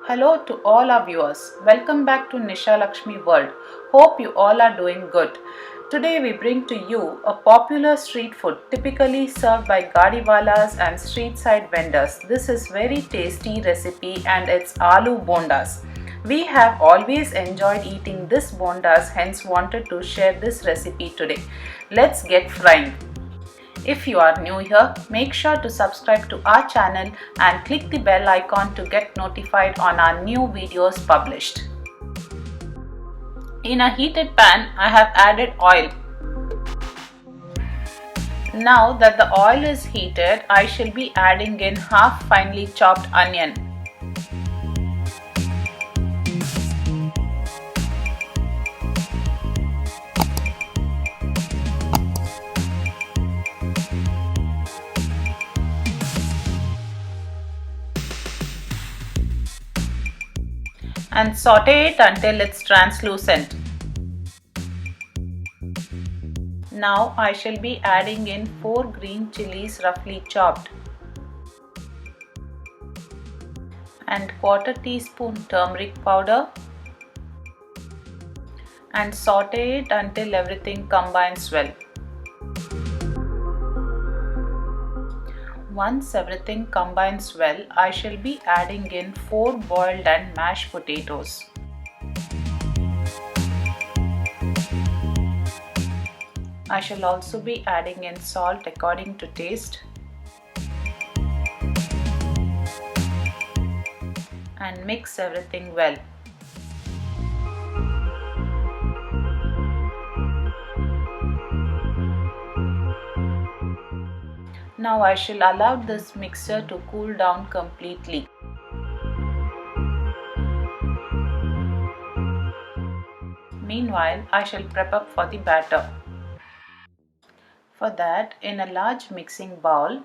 Hello to all our viewers. Welcome back to Nisha Lakshmi World. Hope you all are doing good. Today we bring to you a popular street food typically served by gadiwalas and street side vendors. This is very tasty recipe and it's aloo bondas. We have always enjoyed eating this bondas, hence wanted to share this recipe today. Let's get frying. If you are new here, make sure to subscribe to our channel and click the bell icon to get notified on our new videos published. In a heated pan, I have added oil. Now that the oil is heated, I shall be adding in half finely chopped onion. And saute it until it's translucent. Now I shall be adding in 4 green chilies roughly chopped and quarter teaspoon turmeric powder and saute it until everything combines well. Once everything combines well, I shall be adding in 4 boiled and mashed potatoes. I shall also be adding in salt according to taste and mix everything well. Now I shall allow this mixture to cool down completely. Meanwhile, I shall prep up for the batter. For that, in a large mixing bowl,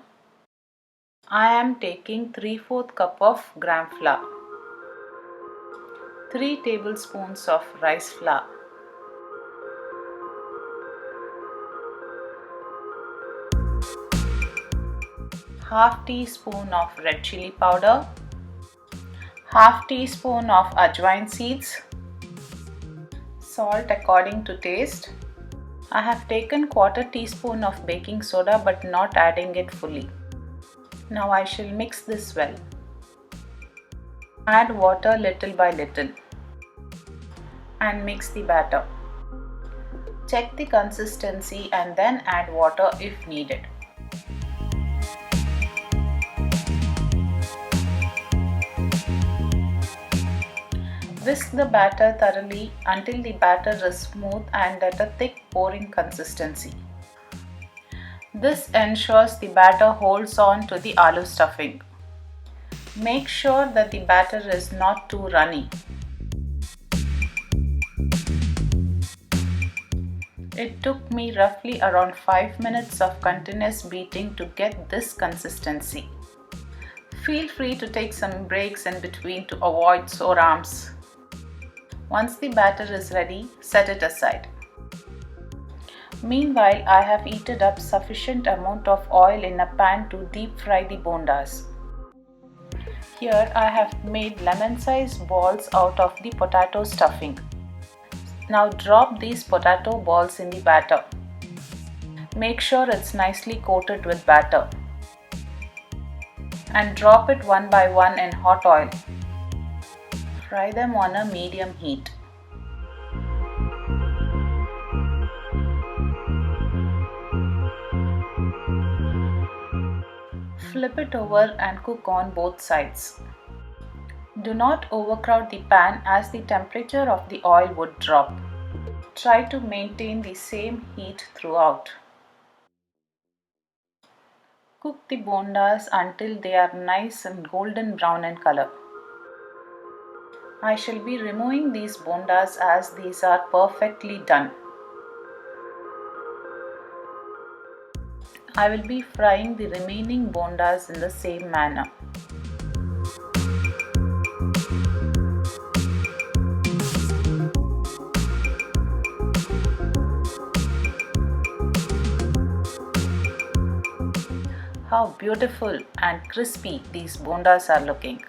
I am taking 3/4 cup of gram flour, 3 tablespoons of rice flour, half teaspoon of red chili powder, half teaspoon of ajwain seeds, salt according to taste. I have taken quarter teaspoon of baking soda but not adding it fully. Now I shall mix this well. Add water little by little and mix the batter. Check the consistency and then add water if needed. Whisk the batter thoroughly until the batter is smooth and at a thick pouring consistency. This ensures the batter holds on to the aloo stuffing. Make sure that the batter is not too runny. It took me roughly around 5 minutes of continuous beating to get this consistency. Feel free to take some breaks in between to avoid sore arms. Once the batter is ready, set it aside. Meanwhile, I have heated up sufficient amount of oil in a pan to deep fry the bondas. Here I have made lemon-sized balls out of the potato stuffing. Now drop these potato balls in the batter. Make sure it's nicely coated with batter. And drop it one by one in hot oil. Fry them on a medium heat. Flip it over and cook on both sides. Do not overcrowd the pan as the temperature of the oil would drop. Try to maintain the same heat throughout. Cook the bondas until they are nice and golden brown in color. I shall be removing these bondas as these are perfectly done. I will be frying the remaining bondas in the same manner. How beautiful and crispy these bondas are looking.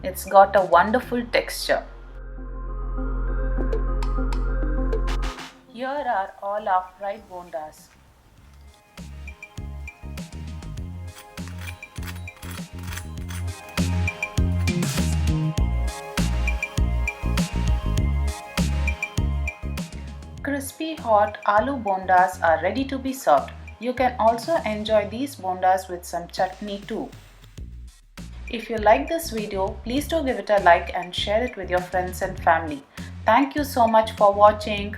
It's got a wonderful texture. Here are all our fried bondas. Crispy hot aloo bondas are ready to be served. You can also enjoy these bondas with some chutney too. If you like this video, please do give it a like and share it with your friends and family. Thank you so much for watching.